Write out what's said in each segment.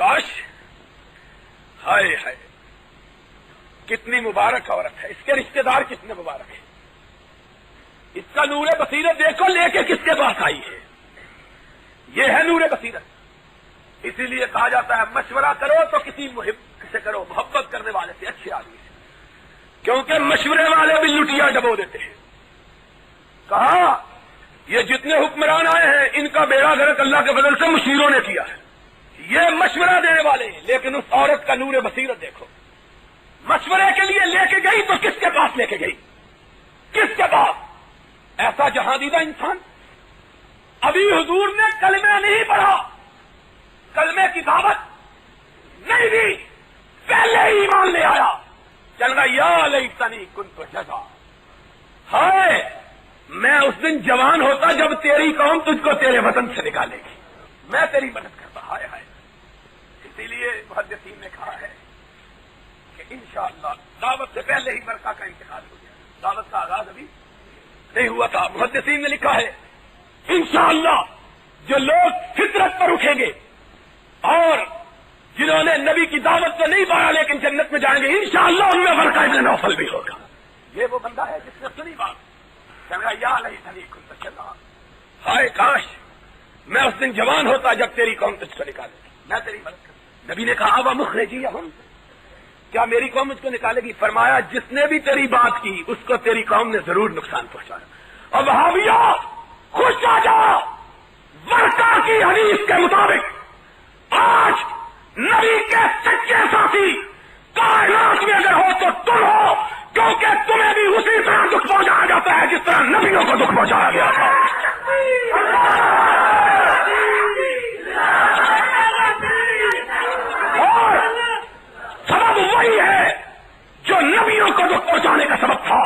کاش، ہائے ہائے کتنی مبارک عورت ہے، اس کے رشتہ دار کتنے مبارک ہیں، اس کا نور بصیرت دیکھو لے کے کس کے پاس آئی ہے، یہ ہے نور بصیرت۔ اسی لیے کہا جاتا ہے مشورہ کرو تو کسی محب سے کرو، محبت کرنے والے سے، اچھے آدمی سے، کیونکہ مشورے والے بھی لٹیاں ڈبو دیتے ہیں۔ کہا یہ جتنے حکمران آئے ہیں ان کا بیڑا غرق اللہ کے فضل سے مشیروں نے کیا ہے، یہ مشورہ دینے والے ہیں، لیکن اس عورت کا نور بصیرت دیکھو، مشورے کے لیے لے کے گئی تو کس کے پاس لے کے گئی، کس کے پاس؟ ایسا جہاں دیدہ انسان، ابھی حضور نے کلمہ نہیں پڑھا، کلمے کی دعوت نہیں دی، پہلے ہی ایمان لے آیا، چل رہا یا لیتنی کنت جزا، ہائے میں اس دن جوان ہوتا جب تیری قوم تجھ کو تیرے وطن سے نکالے گی، میں تیری مدد کرتا، ہائے ہائے۔ اسی لیے محدثین نے کہا ہے کہ انشاءاللہ دعوت سے پہلے ہی برقع کا انتقال ہو گیا، دعوت کا آغاز ابھی نہیں ہوا تھا۔ محدثین نے لکھا ہے انشاءاللہ جو لوگ فطرت پر اٹھیں گے اور جنہوں نے نبی کی دعوت تو نہیں پایا لیکن جنت میں جائیں گے انشاءاللہ، ان میں برقع ابن نوفل بھی ہوگا۔ یہ وہ بندہ ہے جس نے سنی بات، یا لیتنی کنت جزا، ہائے کاش میں اس دن جوان ہوتا جب تیری قوم تجھ کو نکالے گی، میں تیری مدد کرتا۔ نبی نے کہا اب مخرجیہم، کیا میری قوم مجھ کو نکالے گی؟ فرمایا جس نے بھی تیری بات کی اس کو تیری قوم نے ضرور نقصان پہنچایا۔ اب وہابیہ خوش آ جا، ورقہ کی حدیث کے مطابق آج نبی کے سچے ساتھی کائنات میں اگر ہو تو تم ہو، کیونکہ تمہیں بھی اسی طرح دکھ پہنچایا جاتا ہے جس طرح نبیوں کو دکھ پہنچایا گیا تھا۔ اور سبب وہی ہے جو نبیوں کو دکھ پہنچانے کا سبب تھا،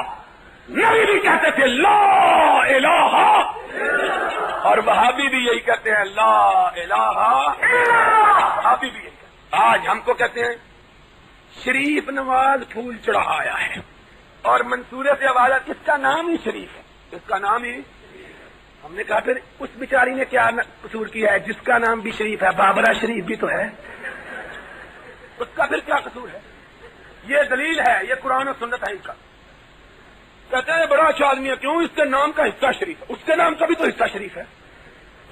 نبی بھی کہتے تھے لا الہ، اور وہابی بھی یہی کہتے ہیں لا الہ، وہابی بھی یہی کہتے ہیں۔ آج ہم کو کہتے ہیں شریف نواز پھول چڑھا آیا ہے، اور منصورے سے آواز آتی اس کا نام ہی شریف ہے، اس کا نام ہی۔ ہم نے کہا پھر اس بیچاری نے کیا قصور کیا ہے جس کا نام بھی شریف ہے؟ بابرہ شریف بھی تو ہے، اس کا پھر کیا قصور ہے؟ یہ دلیل ہے، یہ قرآن و سنت ہے ان کا۔ کہتے ہیں بڑا اچھا آدمی ہے، کیوں؟ اس کے نام کا حصہ شریف ہے، اس کے نام کا بھی تو حصہ شریف ہے،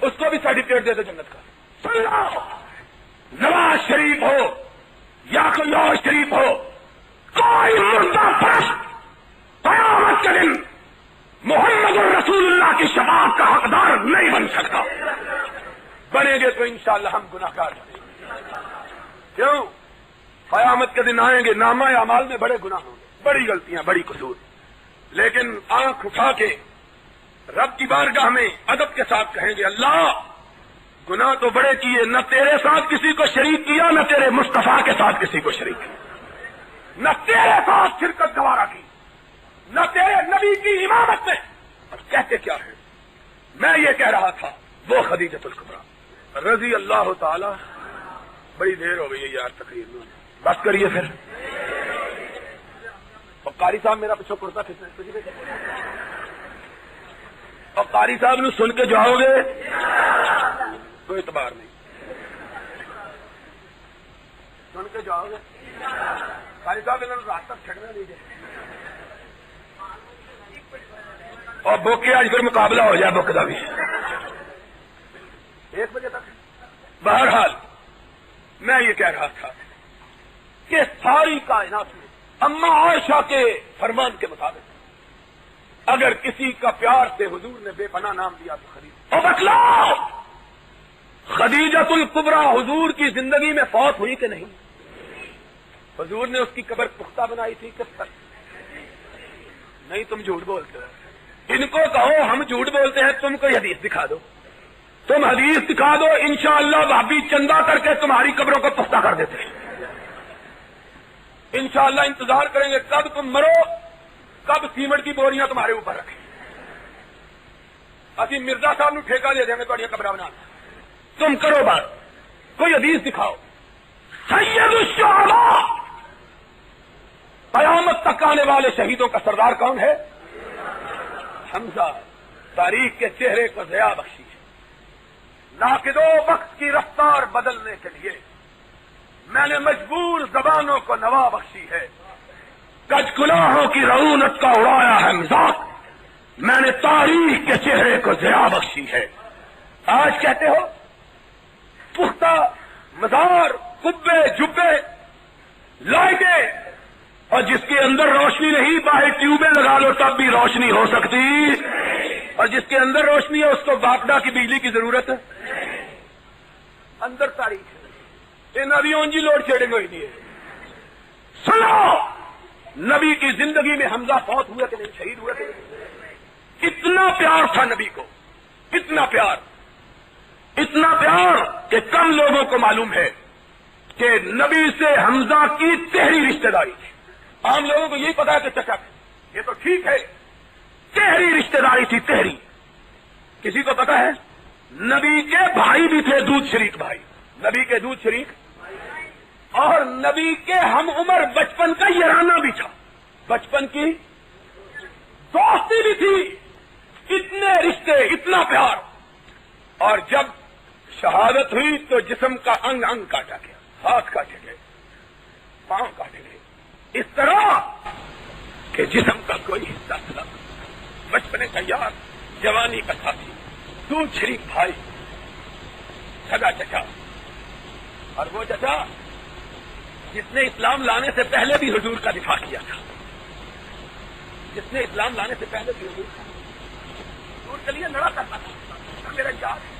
اس کو بھی سرٹیفکیٹ دے دو جنت کا۔ سن لو، نواز شریف ہو یا کوئی اور شریف ہو، کوئی مردہ فرش قیامت کے دن محمد الرسول اللہ کی شفاعت کا حقدار نہیں بن سکتا۔ بنیں گے تو انشاءاللہ ہم گناہگار بنیں گے، کیوں؟ قیامت کے دن آئیں گے، نامہ اعمال میں بڑے گناہ ہوں گے، بڑی غلطیاں، بڑی قصور، لیکن آنکھ اٹھا کے رب کی بارگاہ میں ادب کے ساتھ کہیں گے اللہ گناہ تو بڑے کیے، نہ تیرے ساتھ کسی کو شریک کیا، نہ تیرے مصطفیٰ کے ساتھ کسی کو شریک کیا، نہ تیرے ساتھ شرکت گوارا کی، نہ تیرے نبی کی امامت میں۔ اور کہتے کیا ہے؟ میں یہ کہہ رہا تھا وہ خدیجۃ الکبریٰ رضی اللہ تعالی۔ بڑی دیر ہو گئی ہے یار تقریر میں، بس کریے پھر۔ اور قاری صاحب میرا پیچھے کرتا کھینچنا، اور قاری صاحب نے سن کے جاؤ گے کوئی اعتبار نہیں، سن کے جاؤ گے قاری صاحب انہوں نے رات تک چھڑنا نہیں دے، اور بک کے آج پھر مقابلہ ہو جائے بک کا بھی 1 بجے تک۔ بہرحال میں یہ کہہ رہا تھا کہ ساری کائنات میں اما عائشہ کے فرمان کے مطابق اگر کسی کا پیار سے حضور نے بے پناہ نام دیا تو خدیجہ۔ اور بتلاؤ خدیجۃ الکبریٰ حضور کی زندگی میں فوت ہوئی کہ نہیں؟ حضور نے اس کی قبر پختہ بنائی تھی کس طرح؟ نہیں، تم جھوٹ بولتے ہو، ان کو کہو ہم جھوٹ بولتے ہیں، تم کوئی حدیث دکھا دو، تم حدیث دکھا دو، انشاءاللہ بھابی چندہ کر کے تمہاری قبروں کو پختہ کر دیتے ہیں۔ انشاءاللہ انتظار کریں گے کب تم مرو، کب سیمنٹ کی بوریاں تمہارے اوپر رکھیں، ابھی مرزا صاحب نو ٹھیکہ دے دیں گے تمہاری قبریں بنانا، تم کرو بات، کوئی حدیث دکھاؤ۔ سید الشہداء، قیامت تک آنے والے شہیدوں کا سردار کون ہے؟ حمزہ۔ تاریخ کے چہرے کو ضیاء بخشی ہے، ناقدو وقت کی رفتار بدلنے کے لیے میں نے مجبور زبانوں کو نوا بخشی ہے، کج کلاہوں کی رعونت کا اڑایا ہے مذاق، میں نے تاریخ کے چہرے کو ضیا بخشی ہے۔ آج کہتے ہو پختہ مزار، قبے، جبے، لائٹیں، اور جس کے اندر روشنی نہیں باہر ٹیوبیں لگا لو تب بھی روشنی ہو سکتی، اور جس کے اندر روشنی ہے اس کو باپڈا کی بجلی کی ضرورت ہے۔ اندر تاریخ ہے، نبی اونجی لوڈ شیڈنگ ہوئی نہیں ہے۔ سنو، نبی کی زندگی میں حمزہ فوت ہوئے کہ نہیں، شہید ہوئے کہ نہیں؟ اتنا پیار تھا نبی کو، اتنا پیار کہ کم لوگوں کو معلوم ہے کہ نبی سے حمزہ کی تہری رشتہ داری تھی۔ عام لوگوں کو یہی پتا ہے کہ چچا یہ تو ٹھیک ہے، تہری رشتہ داری تھی، تہری۔ کسی کو پتا ہے نبی کے بھائی بھی تھے، دودھ شریک بھائی، نبی کے دودھ شریک، اور نبی کے ہم عمر بچپن کا یارانہ بھی تھا، بچپن کی دوستی بھی تھی، اتنے رشتے، اتنا پیار۔ اور جب شہادت ہوئی تو جسم کا انگ انگ کاٹا گیا، ہاتھ کاٹے گئے، پاؤں کاٹے گئے، اس طرح کہ جسم کا کوئی حصہ تھا۔ بچپنے کا یار، جوانی کا ساتھی، دودھ شریک بھائی، سگا چچا، اور وہ چچا جس نے اسلام لانے سے پہلے بھی حضور کا دفاع کیا تھا، جس نے اسلام لانے سے پہلے بھی حضور کے لیے لڑا کرتا تھا، میرا یار ہے،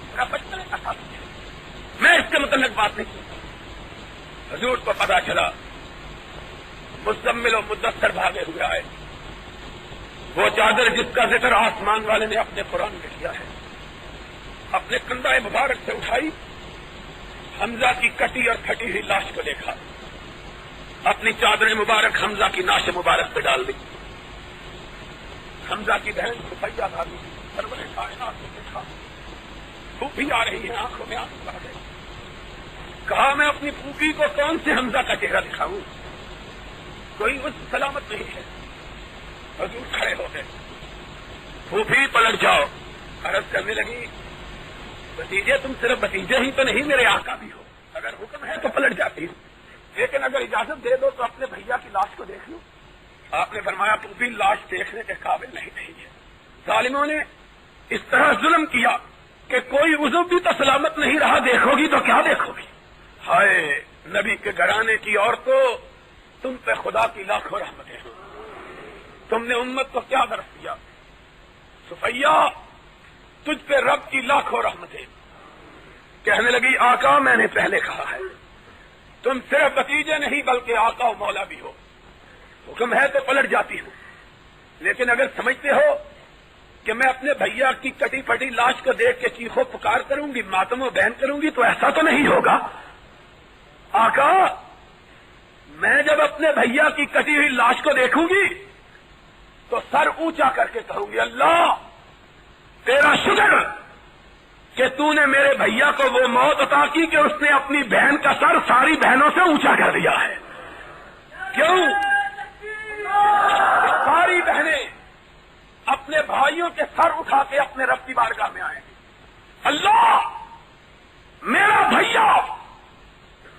میرا بچپنے کا ساتھی ہے۔ میں اس کے متعلق بات نہیں کرتا۔ حضور کو پتا چلا، مزمل و مدثر بھاگے ہوئے آئے، وہ چادر جس کا ذکر آسمان والے نے اپنے قرآن میں کیا ہے، اپنے کندھے مبارک سے اٹھائی، حمزہ کی کٹی اور پھٹی ہوئی لاش کو دیکھا، اپنی چادر مبارک حمزہ کی ناش مبارک پہ ڈال دی، حمزہ کی بہن سفیہ بھاگی، سرور کائنات کو دیکھا، پھوپھی آ رہی ہے، آنکھوں میں آنسو آ گئے، کہا میں اپنی پھوپھی کو کون سے حمزہ کا چہرہ دکھاؤں، کوئی اس سلامت نہیں ہے۔ حضور کھڑے ہو گئے، پھوپھی پلٹ جاؤ، عرض کرنے لگی بھتیجے تم صرف بھتیجے ہی تو نہیں، میرے آقا بھی ہو، اگر حکم ہے تو پلٹ جاتی ہوں، لیکن اگر اجازت دے دو تو اپنے بھیا کی لاش کو دیکھ لوں۔ آپ نے فرمایا پھوپھی لاش دیکھنے کے قابل نہیں ہے۔ ظالموں نے اس طرح ظلم کیا کہ کوئی عضو بھی تو سلامت نہیں رہا، دیکھو گی تو کیا دیکھو گی۔ ہائے نبی کے گھرانے کی عورتوں، تم پہ خدا کی لاکھوں رحمتیں ہیں، تم نے امت کو کیا درس دیا۔ صفیہ تجھ پہ رب کی لاکھوں رحمتیں۔ کہنے لگی آقا میں نے پہلے کہا ہے، تم صرف بھتیجے نہیں بلکہ آقا و مولا بھی ہو، حکم ہے تو پلٹ جاتی ہوں، لیکن اگر سمجھتے ہو کہ میں اپنے بھیا کی کٹی پھٹی لاش کو دیکھ کے چیخو پکار کروں گی، ماتم و بہن کروں گی، تو ایسا تو نہیں ہوگا۔ آقا میں جب اپنے بھیا کی کٹی ہوئی لاش کو دیکھوں گی تو سر اونچا کر کے کہوں گی اللہ تیرا شکر کہ تو نے میرے بھیا کو وہ موت عطا کی کہ اس نے اپنی بہن کا سر ساری بہنوں سے اونچا کر دیا ہے۔ کیوں؟ ساری بہنیں اپنے بھائیوں کے سر اٹھا کے اپنے رب کی بارگاہ میں آئیں، اللہ میرا بھیا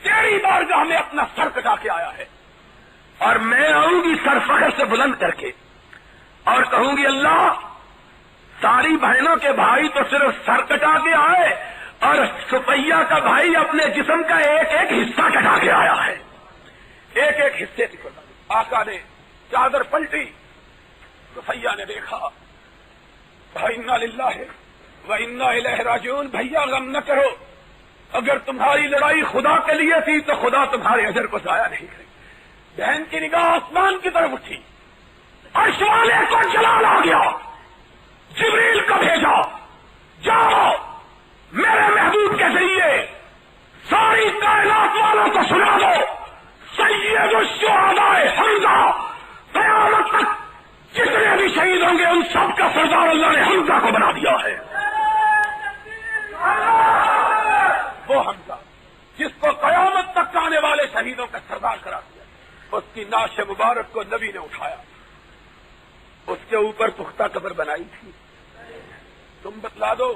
تیری بارگاہ میں اپنا سر کٹا کے آیا ہے، اور میں آؤں گی سر فخر سے بلند کر کے اور کہوں گی اللہ ساری بہنوں کے بھائی تو صرف سر کٹا کے آئے اور صفیہ کا بھائی اپنے جسم کا ایک ایک حصہ کٹا کے آیا ہے، ایک ایک حصے کی قربانی۔ آقا نے چادر پلٹی، صفیہ نے دیکھا، وَإِنَّا لِلَّهِ وَإِنَّا إِلَيْهِ راجعون، بھیا غم نہ کرو، اگر تمہاری لڑائی خدا کے لیے تھی تو خدا تمہارے اجر کو ضائع نہیں کرے۔ بہن کی نگاہ آسمان کی طرف اٹھی، عرش والے کو جلال آ گیا، جبریل کو بھیجا، جاؤ میرے محبوب کے ذریعے ساری کائنات والوں کو سنا دو، سید الشہداء حمزہ قیامت تک جتنے بھی شہید ہوں گے ان سب کا سردار اللہ نے حمزہ کو بنا دیا ہے۔ وہ حمزہ جس کو قیامت تک آنے والے شہیدوں کا سردار کرا دیا، اس کی ناش مبارک کو نبی نے اٹھایا، اس کے اوپر پختہ قبر بنائی تھی، تم بتلا دو